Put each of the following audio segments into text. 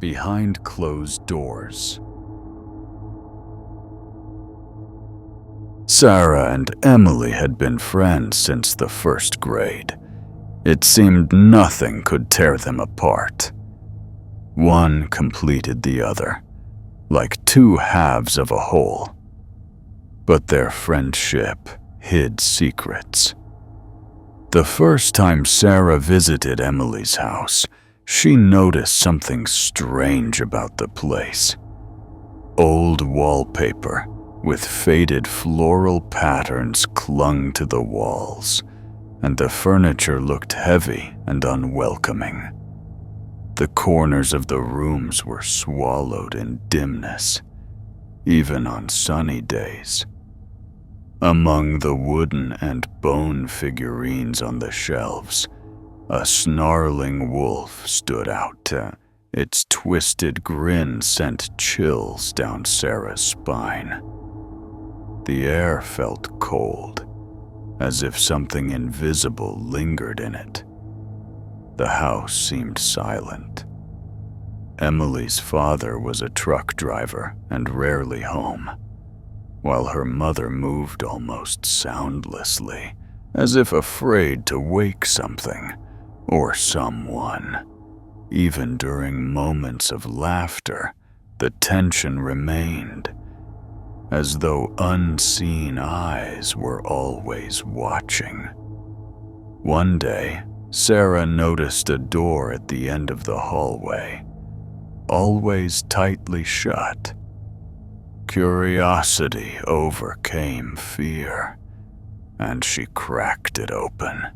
behind closed doors. Sarah and Emily had been friends since the first grade. It seemed nothing could tear them apart. One completed the other, like two halves of a whole. But their friendship hid secrets. The first time Sarah visited Emily's house, she noticed something strange about the place. Old wallpaper with faded floral patterns clung to the walls, and the furniture looked heavy and unwelcoming. The corners of the rooms were swallowed in dimness, even on sunny days. Among the wooden and bone figurines on the shelves, a snarling wolf stood out. Its twisted grin sent chills down Sarah's spine. The air felt cold, as if something invisible lingered in it. The house seemed silent. Emily's father was a truck driver and rarely home, while her mother moved almost soundlessly, as if afraid to wake something or someone. Even during moments of laughter, the tension remained, as though unseen eyes were always watching. One day, Sarah noticed a door at the end of the hallway, always tightly shut. Curiosity overcame fear, and she cracked it open.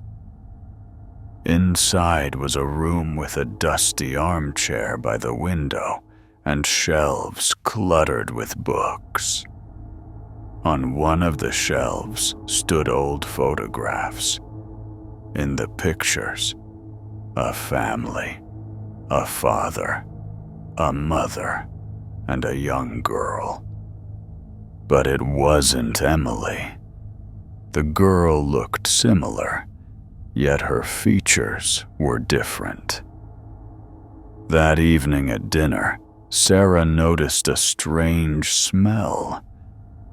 Inside was a room with a dusty armchair by the window and shelves cluttered with books. On one of the shelves stood old photographs. In the pictures, a family, a father, a mother, and a young girl. But it wasn't Emily. The girl looked similar, yet her features were different. That evening at dinner, Sarah noticed a strange smell.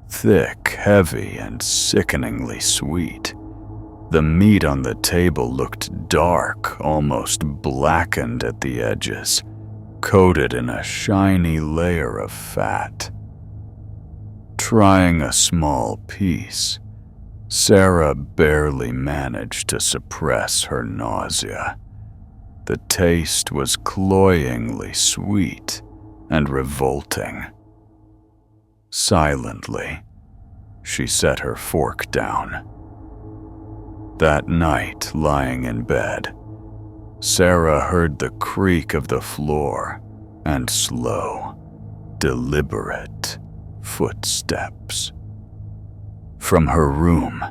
Thick, heavy, and sickeningly sweet. The meat on the table looked dark, almost blackened at the edges, coated in a shiny layer of fat. Trying a small piece, Sarah barely managed to suppress her nausea. The taste was cloyingly sweet and revolting. Silently, she set her fork down. That night, lying in bed, Sarah heard the creak of the floor and slow, deliberate footsteps. From her room,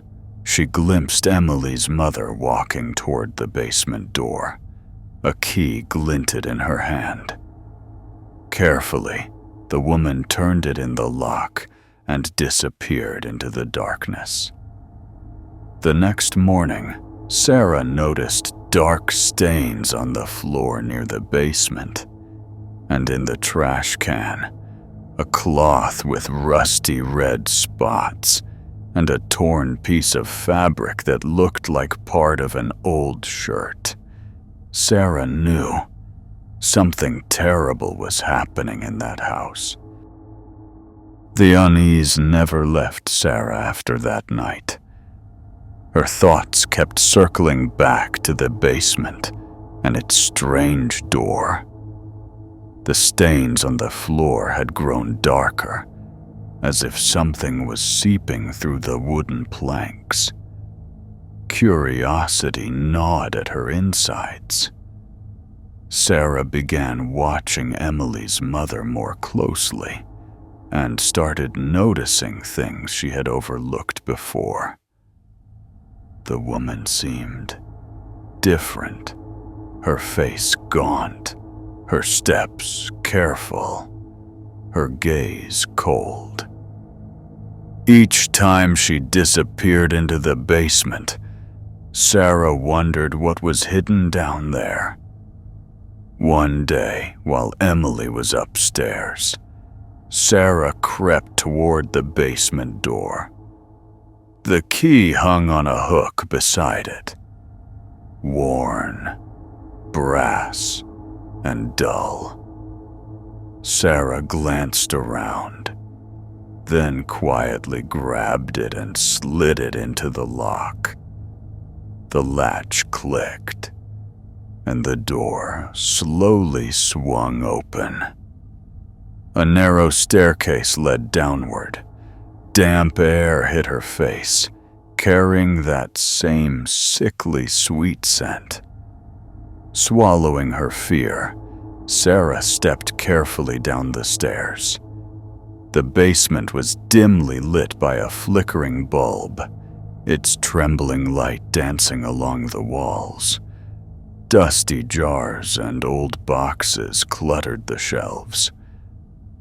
she glimpsed Emily's mother walking toward the basement door. A key glinted in her hand. Carefully, the woman turned it in the lock and disappeared into the darkness. The next morning, Sarah noticed dark stains on the floor near the basement, and in the trash can, a cloth with rusty red spots and a torn piece of fabric that looked like part of an old shirt. Sarah knew something terrible was happening in that house. The unease never left Sarah after that night. Her thoughts kept circling back to the basement and its strange door. The stains on the floor had grown darker, as if something was seeping through the wooden planks. Curiosity gnawed at her insides. Sarah began watching Emily's mother more closely and started noticing things she had overlooked before. The woman seemed different, her face gaunt, her steps careful, her gaze cold. Each time she disappeared into the basement, Sarah wondered what was hidden down there. One day, while Emily was upstairs, Sarah crept toward the basement door. The key hung on a hook beside it, worn, brass, and dull. Sarah glanced around, then quietly grabbed it and slid it into the lock. The latch clicked, and the door slowly swung open. A narrow staircase led downward. Damp air hit her face, carrying that same sickly sweet scent. Swallowing her fear, Sarah stepped carefully down the stairs. The basement was dimly lit by a flickering bulb, its trembling light dancing along the walls. Dusty jars and old boxes cluttered the shelves.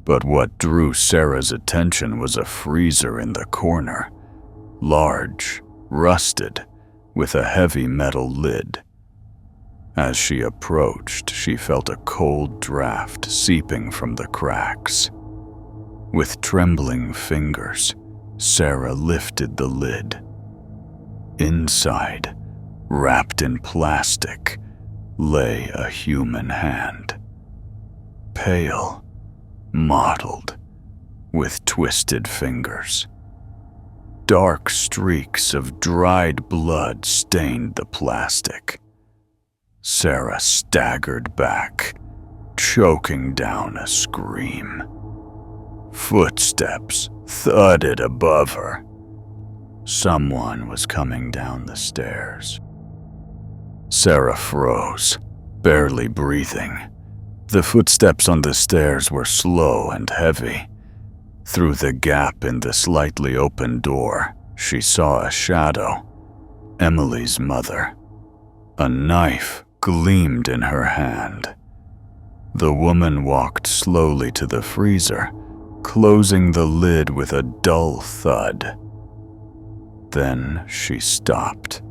But what drew Sarah's attention was a freezer in the corner, large, rusted, with a heavy metal lid. As she approached, she felt a cold draft seeping from the cracks. With trembling fingers, Sarah lifted the lid. Inside, wrapped in plastic, lay a human hand. Pale, mottled, with twisted fingers. Dark streaks of dried blood stained the plastic. Sarah staggered back, choking down a scream. Footsteps thudded above her. Someone was coming down the stairs. Sarah froze, barely breathing. The footsteps on the stairs were slow and heavy. Through the gap in the slightly open door, she saw a shadow. Emily's mother. A knife gleamed in her hand. The woman walked slowly to the freezer, closing the lid with a dull thud. Then she stopped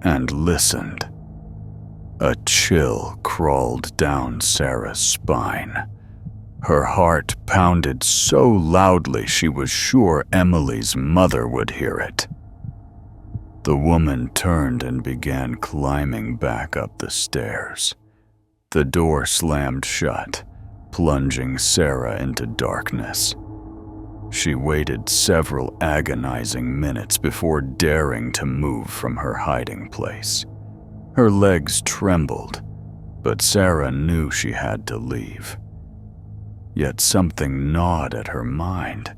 and listened. A chill crawled down Sarah's spine. Her heart pounded so loudly she was sure Emily's mother would hear it. The woman turned and began climbing back up the stairs. The door slammed shut, plunging Sarah into darkness. She waited several agonizing minutes before daring to move from her hiding place. Her legs trembled, but Sarah knew she had to leave. Yet something gnawed at her mind.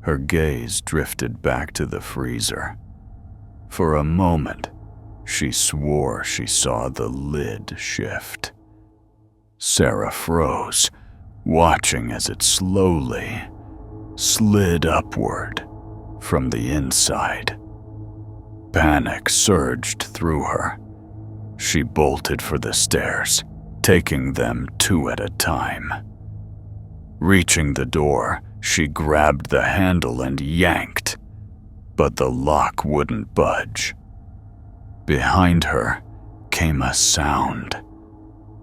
Her gaze drifted back to the freezer. For a moment, she swore she saw the lid shift. Sarah froze, watching as it slowly slid upward from the inside. Panic surged through her. She bolted for the stairs, taking them two at a time. Reaching the door, she grabbed the handle and yanked, but the lock wouldn't budge. Behind her came a sound,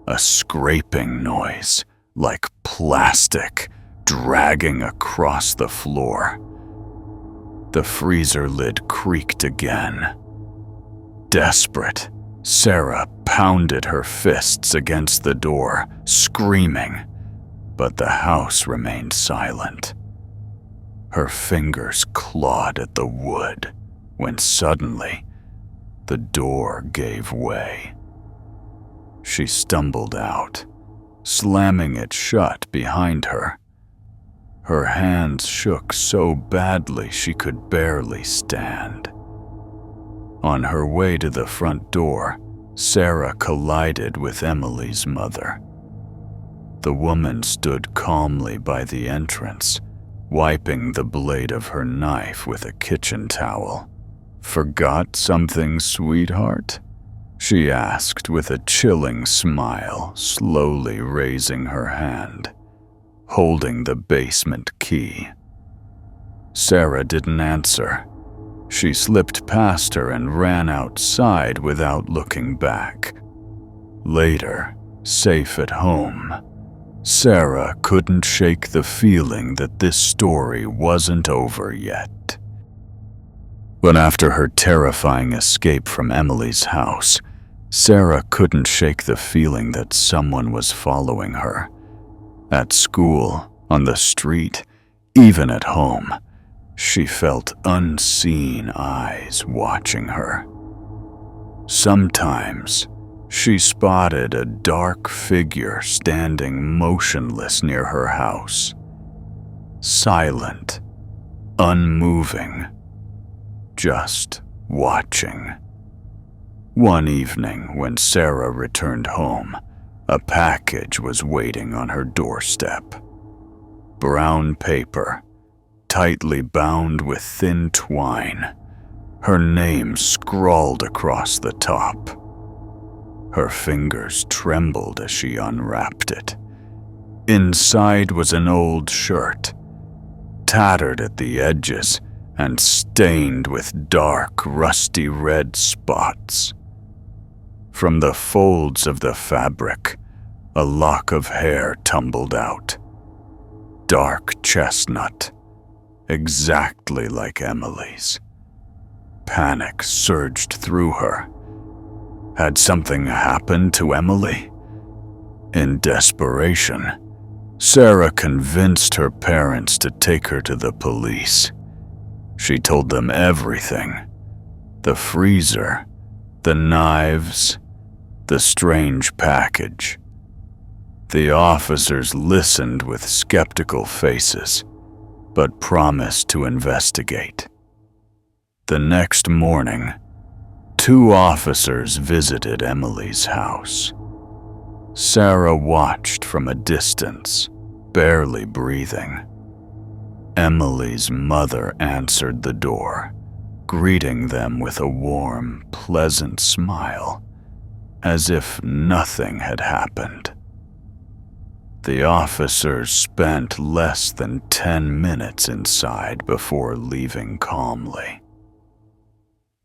a scraping noise, like plastic dragging across the floor. The freezer lid creaked again. Desperate, Sarah pounded her fists against the door, screaming, but the house remained silent. Her fingers clawed at the wood when suddenly the door gave way. She stumbled out, slamming it shut behind her. Her hands shook so badly she could barely stand. On her way to the front door, Sarah collided with Emily's mother. The woman stood calmly by the entrance, wiping the blade of her knife with a kitchen towel. "Forgot something, sweetheart?" she asked with a chilling smile, slowly raising her hand, holding the basement key. Sarah didn't answer. She slipped past her and ran outside without looking back. Later, safe at home, Sarah couldn't shake the feeling that this story wasn't over yet. But after her terrifying escape from Emily's house, Sarah couldn't shake the feeling that someone was following her. At school, on the street, even at home, she felt unseen eyes watching her. Sometimes, she spotted a dark figure standing motionless near her house. Silent, unmoving, just watching. One evening, when Sarah returned home, a package was waiting on her doorstep. Brown paper, tightly bound with thin twine, her name scrawled across the top. Her fingers trembled as she unwrapped it. Inside was an old shirt, tattered at the edges and stained with dark, rusty red spots. From the folds of the fabric, a lock of hair tumbled out. Dark chestnut, exactly like Emily's. Panic surged through her. Had something happened to Emily? In desperation, Sarah convinced her parents to take her to the police. She told them everything: the freezer, the knives, the strange package. The officers listened with skeptical faces, but promised to investigate. The next morning, 2 officers visited Emily's house. Sarah watched from a distance, barely breathing. Emily's mother answered the door, greeting them with a warm, pleasant smile, as if nothing had happened. The officers spent less than 10 minutes inside before leaving calmly.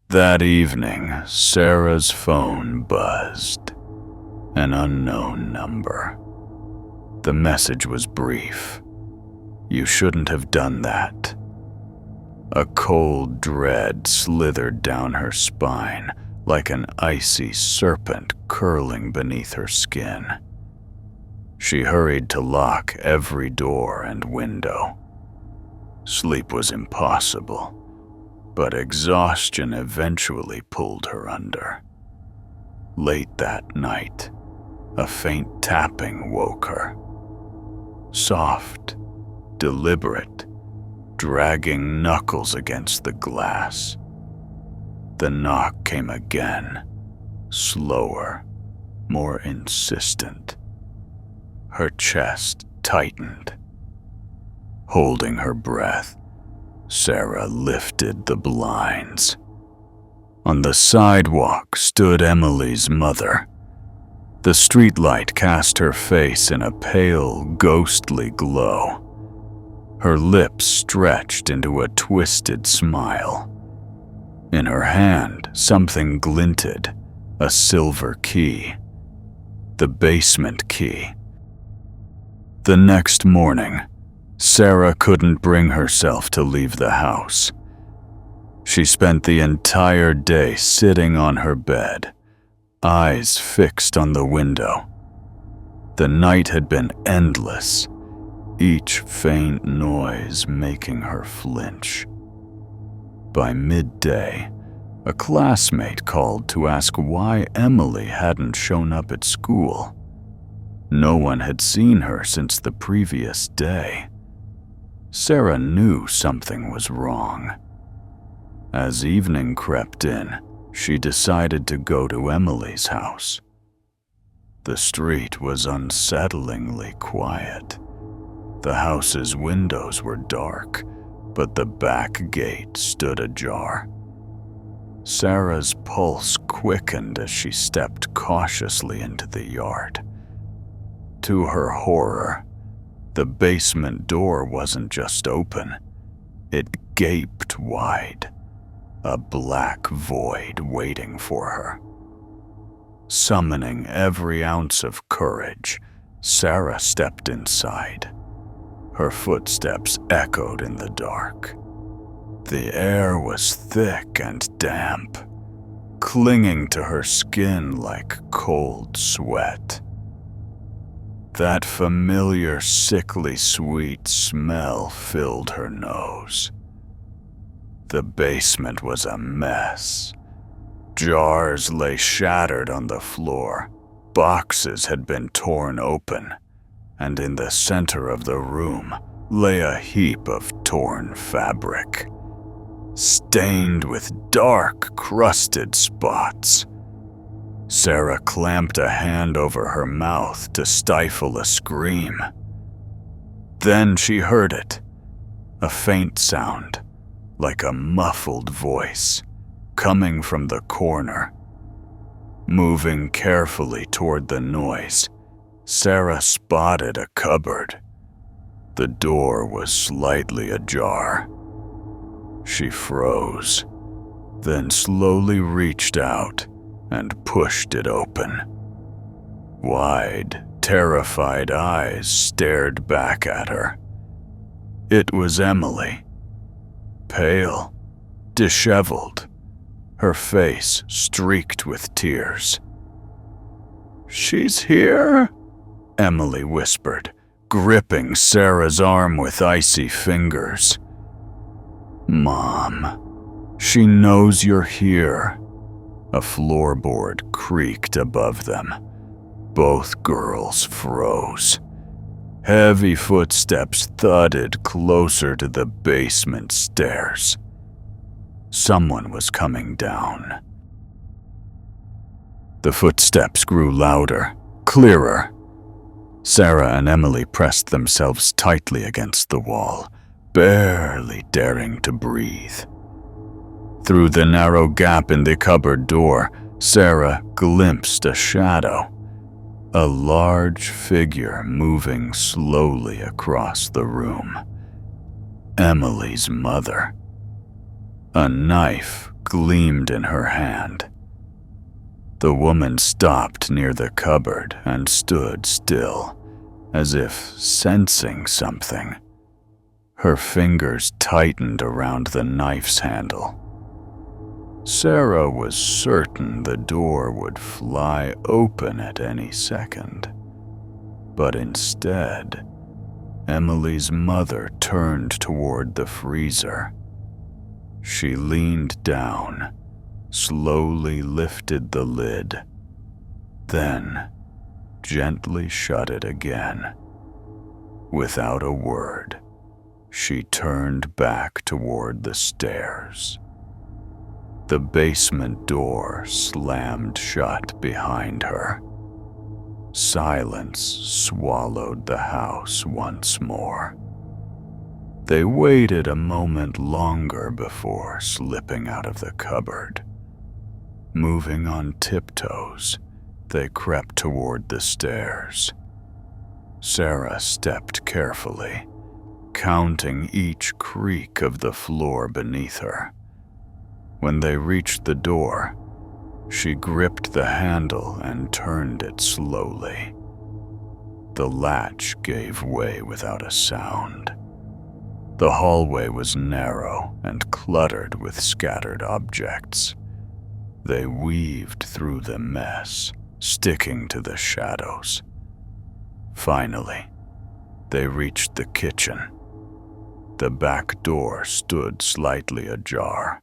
That evening, Sarah's phone buzzed. An unknown number. The message was brief. "You shouldn't have done that." A cold dread slithered down her spine, like an icy serpent curling beneath her skin. She hurried to lock every door and window. Sleep was impossible, but exhaustion eventually pulled her under. Late that night, a faint tapping woke her. Soft, deliberate, dragging knuckles against the glass. The knock came again, slower, more insistent. Her chest tightened. Holding her breath, Sarah lifted the blinds. On the sidewalk stood Emily's mother. The streetlight cast her face in a pale, ghostly glow. Her lips stretched into a twisted smile. In her hand, something glinted, a silver key. The basement key. The next morning, Sarah couldn't bring herself to leave the house. She spent the entire day sitting on her bed, eyes fixed on the window. The night had been endless, each faint noise making her flinch. By midday, a classmate called to ask why Emily hadn't shown up at school. No one had seen her since the previous day. Sarah knew something was wrong. As evening crept in, she decided to go to Emily's house. The street was unsettlingly quiet. The house's windows were dark, but the back gate stood ajar. Sarah's pulse quickened as she stepped cautiously into the yard. To her horror, the basement door wasn't just open, it gaped wide, a black void waiting for her. Summoning every ounce of courage, Sarah stepped inside. Her footsteps echoed in the dark. The air was thick and damp, clinging to her skin like cold sweat. That familiar, sickly sweet smell filled her nose. The basement was a mess. Jars lay shattered on the floor, boxes had been torn open, and in the center of the room lay a heap of torn fabric, stained with dark, crusted spots. Sarah clamped a hand over her mouth to stifle a scream. Then she heard it, a faint sound, like a muffled voice, coming from the corner. Moving carefully toward the noise, Sarah spotted a cupboard. The door was slightly ajar. She froze, then slowly reached out and pushed it open. Wide, terrified eyes stared back at her. It was Emily, pale, disheveled, her face streaked with tears. "She's here," Emily whispered, gripping Sarah's arm with icy fingers. "Mom, she knows you're here." A floorboard creaked above them. Both girls froze. Heavy footsteps thudded closer to the basement stairs. Someone was coming down. The footsteps grew louder, clearer. Sarah and Emily pressed themselves tightly against the wall, barely daring to breathe. Through the narrow gap in the cupboard door, Sarah glimpsed a shadow, a large figure moving slowly across the room. Emily's mother. A knife gleamed in her hand. The woman stopped near the cupboard and stood still, as if sensing something. Her fingers tightened around the knife's handle. Sarah was certain the door would fly open at any second. But instead, Emily's mother turned toward the freezer. She leaned down, slowly lifted the lid, then gently shut it again. Without a word, she turned back toward the stairs. The basement door slammed shut behind her. Silence swallowed the house once more. They waited a moment longer before slipping out of the cupboard. Moving on tiptoes, they crept toward the stairs. Sarah stepped carefully, counting each creak of the floor beneath her. When they reached the door, she gripped the handle and turned it slowly. The latch gave way without a sound. The hallway was narrow and cluttered with scattered objects. They weaved through the mess, sticking to the shadows. Finally, they reached the kitchen. The back door stood slightly ajar,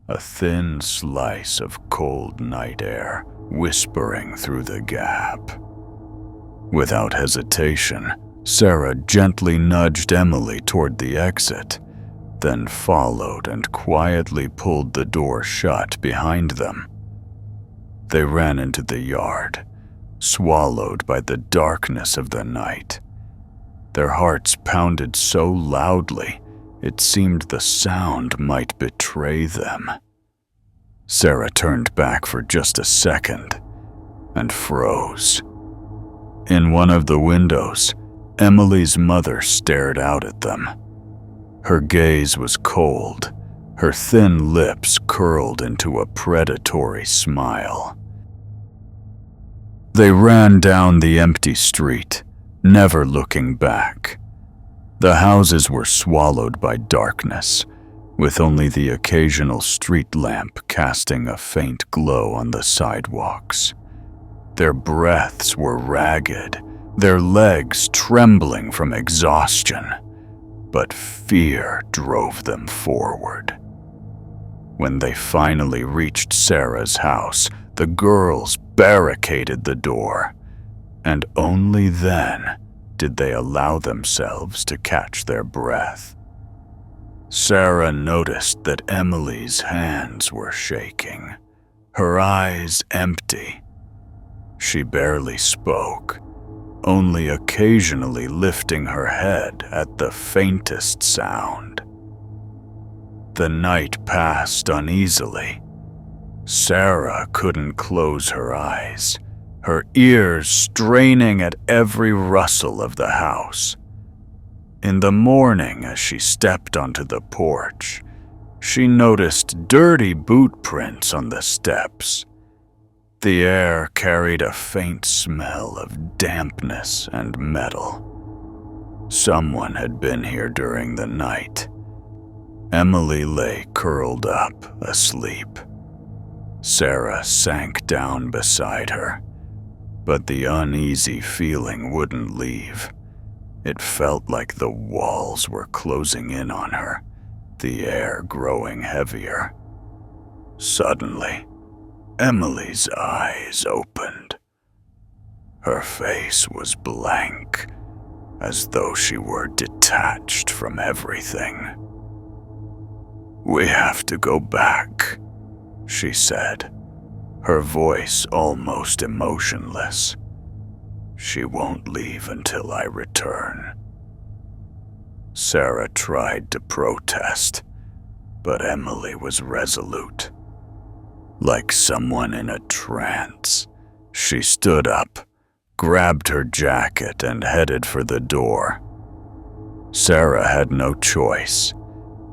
a thin slice of cold night air whispering through the gap. Without hesitation, Sarah gently nudged Emily toward the exit, then followed and quietly pulled the door shut behind them. They ran into the yard, swallowed by the darkness of the night. Their hearts pounded so loudly, it seemed the sound might betray them. Sarah turned back for just a second and froze. In one of the windows, Emily's mother stared out at them. Her gaze was cold, her thin lips curled into a predatory smile. They ran down the empty street, never looking back. The houses were swallowed by darkness, with only the occasional street lamp casting a faint glow on the sidewalks. Their breaths were ragged, their legs trembling from exhaustion, but fear drove them forward. When they finally reached Sarah's house, the girls barricaded the door, and only then did they allow themselves to catch their breath. Sarah noticed that Emily's hands were shaking, her eyes empty. She barely spoke, only occasionally lifting her head at the faintest sound. The night passed uneasily. Sarah couldn't close her eyes, her ears straining at every rustle of the house. In the morning, as she stepped onto the porch, she noticed dirty boot prints on the steps. The air carried a faint smell of dampness and metal. Someone had been here during the night. Emily lay curled up, asleep. Sarah sank down beside her, but the uneasy feeling wouldn't leave. It felt like the walls were closing in on her, the air growing heavier. Suddenly, Emily's eyes opened. Her face was blank, as though she were detached from everything. "We have to go back," she said, her voice almost emotionless. "She won't leave until I return." Sarah tried to protest, but Emily was resolute. Like someone in a trance, she stood up, grabbed her jacket, and headed for the door. Sarah had no choice.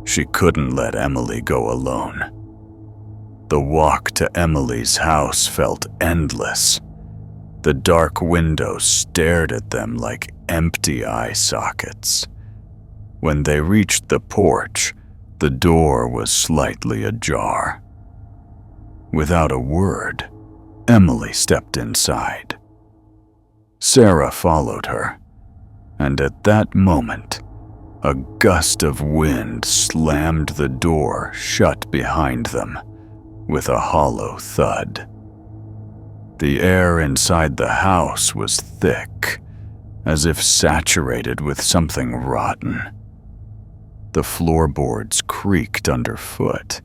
She couldn't let Emily go alone. The walk to Emily's house felt endless. The dark windows stared at them like empty eye sockets. When they reached the porch, the door was slightly ajar. Without a word, Emily stepped inside. Sarah followed her, and at that moment, a gust of wind slammed the door shut behind them with a hollow thud. The air inside the house was thick, as if saturated with something rotten. The floorboards creaked underfoot.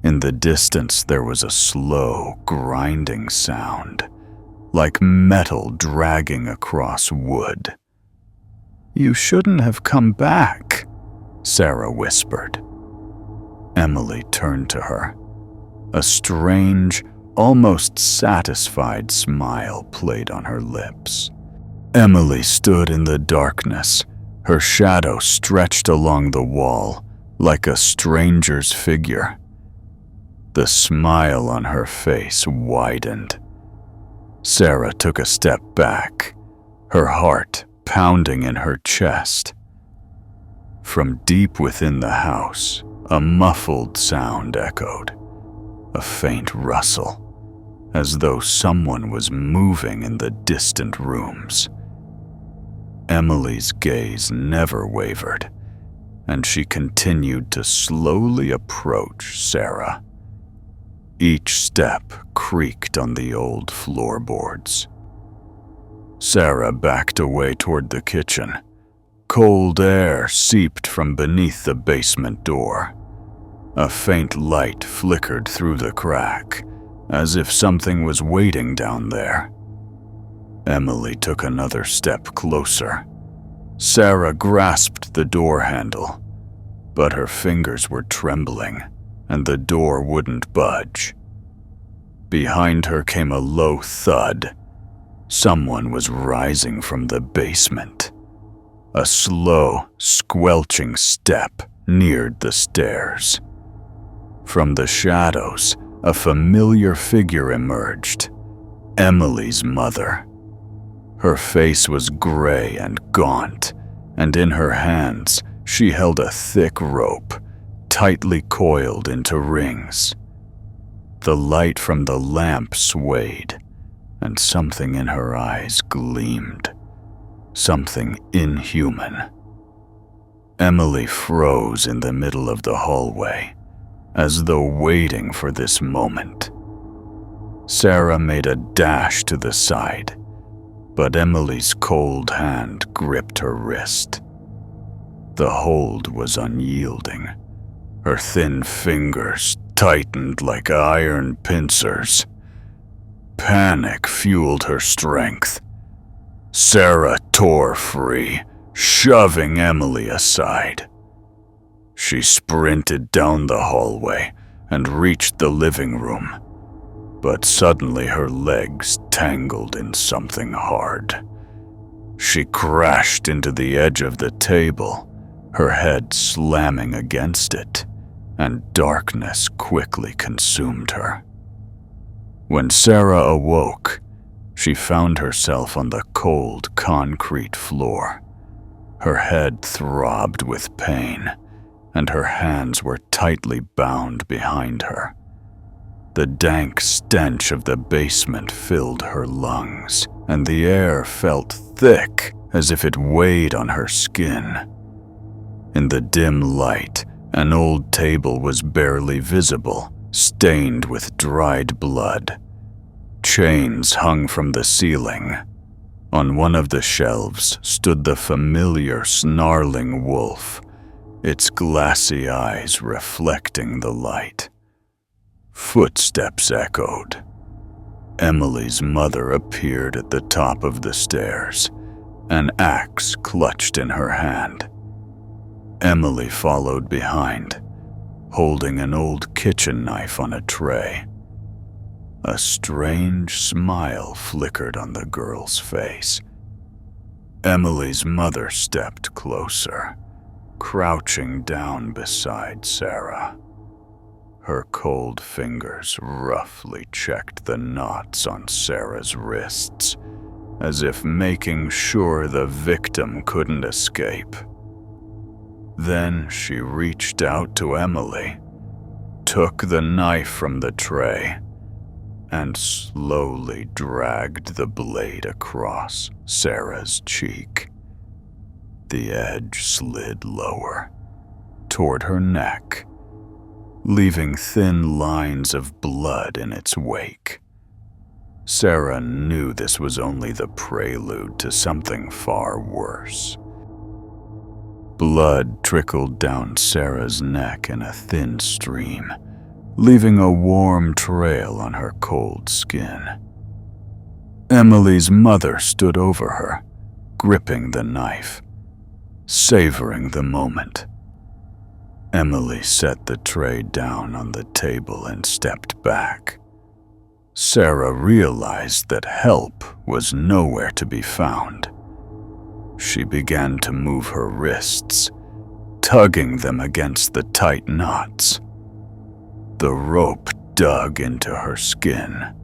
In the distance, there was a slow, grinding sound, like metal dragging across wood. "You shouldn't have come back," Sarah whispered. Emily turned to her. A strange, almost satisfied smile played on her lips. Emily stood in the darkness, her shadow stretched along the wall like a stranger's figure. The smile on her face widened. Sarah took a step back, her heart pounding in her chest. From deep within the house, a muffled sound echoed, a faint rustle, as though someone was moving in the distant rooms. Emily's gaze never wavered, and she continued to slowly approach Sarah. Each step creaked on the old floorboards. Sarah backed away toward the kitchen. Cold air seeped from beneath the basement door. A faint light flickered through the crack, as if something was waiting down there. Emily took another step closer. Sarah grasped the door handle, but her fingers were trembling, and the door wouldn't budge. Behind her came a low thud. Someone was rising from the basement. A slow, squelching step neared the stairs. From the shadows, a familiar figure emerged. Emily's mother. Her face was gray and gaunt, and in her hands she held a thick rope, tightly coiled into rings. The light from the lamp swayed, and something in her eyes gleamed, something inhuman. Emily froze in the middle of the hallway, as though waiting for this moment. Sarah made a dash to the side, but Emily's cold hand gripped her wrist. The hold was unyielding. Her thin fingers tightened like iron pincers. Panic fueled her strength. Sarah tore free, shoving Emily aside. She sprinted down the hallway and reached the living room, but suddenly her legs tangled in something hard. She crashed into the edge of the table, her head slamming against it, and darkness quickly consumed her. When Sarah awoke, she found herself on the cold concrete floor. Her head throbbed with pain, and her hands were tightly bound behind her. The dank stench of the basement filled her lungs, and the air felt thick as if it weighed on her skin. In the dim light, an old table was barely visible, stained with dried blood. Chains hung from the ceiling. On one of the shelves stood the familiar snarling wolf, its glassy eyes reflecting the light. Footsteps echoed. Emily's mother appeared at the top of the stairs, an axe clutched in her hand. Emily followed behind, holding an old kitchen knife on a tray. A strange smile flickered on the girl's face. Emily's mother stepped closer, crouching down beside Sarah. Her cold fingers roughly checked the knots on Sarah's wrists, as if making sure the victim couldn't escape. Then she reached out to Emily, took the knife from the tray, and slowly dragged the blade across Sarah's cheek. The edge slid lower, toward her neck, leaving thin lines of blood in its wake. Sarah knew this was only the prelude to something far worse. Blood trickled down Sarah's neck in a thin stream, leaving a warm trail on her cold skin. Emily's mother stood over her, gripping the knife, savoring the moment. Emily set the tray down on the table and stepped back. Sarah realized that help was nowhere to be found. She began to move her wrists, tugging them against the tight knots. The rope dug into her skin,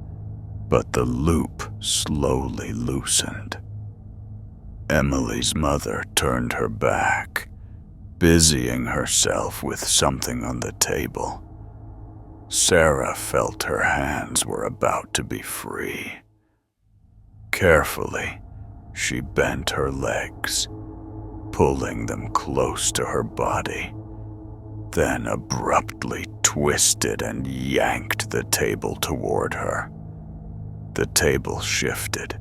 but the loop slowly loosened. Emily's mother turned her back, busying herself with something on the table. Sarah felt her hands were about to be free. Carefully, she bent her legs, pulling them close to her body, then abruptly twisted and yanked the table toward her. The table shifted,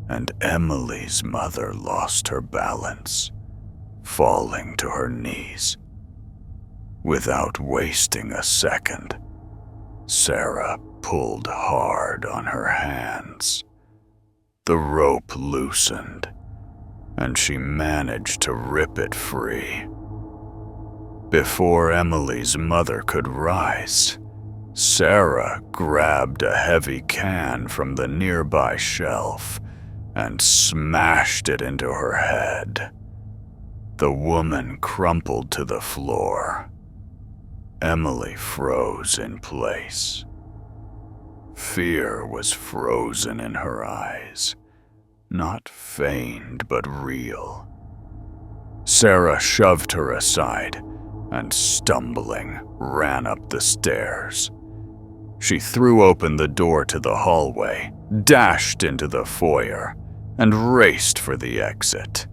and Emily's mother lost her balance, falling to her knees. Without wasting a second, Sarah pulled hard on her hands. The rope loosened, and she managed to rip it free. Before Emily's mother could rise, Sarah grabbed a heavy can from the nearby shelf and smashed it into her head. The woman crumpled to the floor. Emily froze in place. Fear was frozen in her eyes, not feigned but real. Sarah shoved her aside and, stumbling, ran up the stairs. She threw open the door to the hallway, dashed into the foyer, and raced for the exit.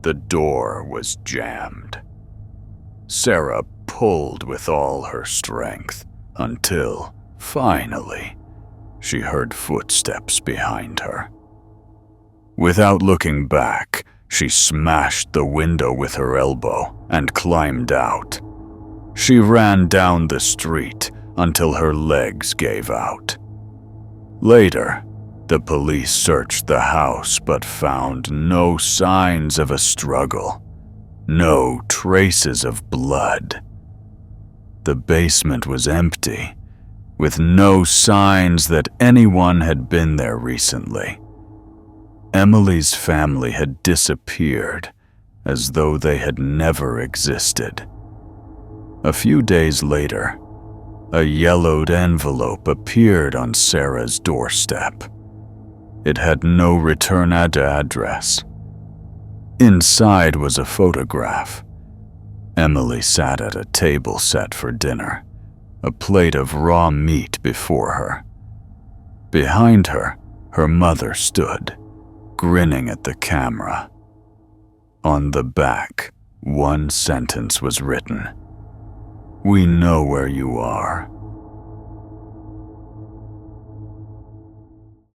The door was jammed. Sarah pulled with all her strength until, finally, she heard footsteps behind her. Without looking back, she smashed the window with her elbow and climbed out. She ran down the street until her legs gave out. Later, the police searched the house but found no signs of a struggle, no traces of blood. The basement was empty, with no signs that anyone had been there recently. Emily's family had disappeared, as though they had never existed. A few days later, a yellowed envelope appeared on Sarah's doorstep. It had no return address. Inside was a photograph. Emily sat at a table set for dinner, a plate of raw meat before her. Behind her, her mother stood, grinning at the camera. On the back, one sentence was written: "We know where you are.